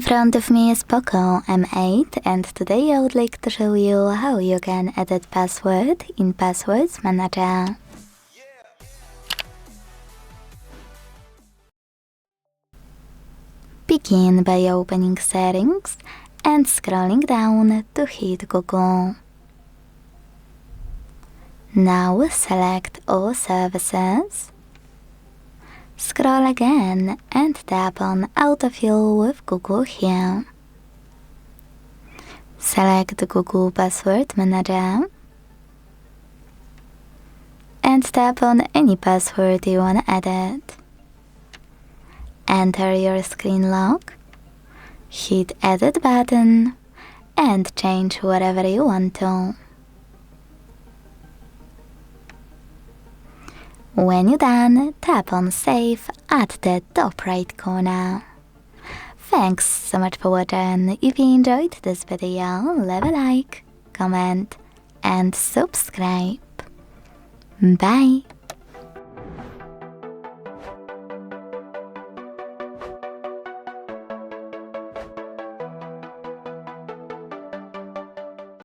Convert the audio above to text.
In front of me is POCO M8 and today I would like to show you how you can edit password in Passwords Manager. Begin by opening Settings and scrolling down to hit Google. Now select All Services. Scroll again and tap on Autofill with Google here. Select the Google Password Manager and tap on any password you want to edit. Enter your screen lock, hit Edit button and change whatever you want to. When you're done, tap on Save at the top right corner. Thanks so much for watching. If you enjoyed this video, leave a like, comment and subscribe. Bye!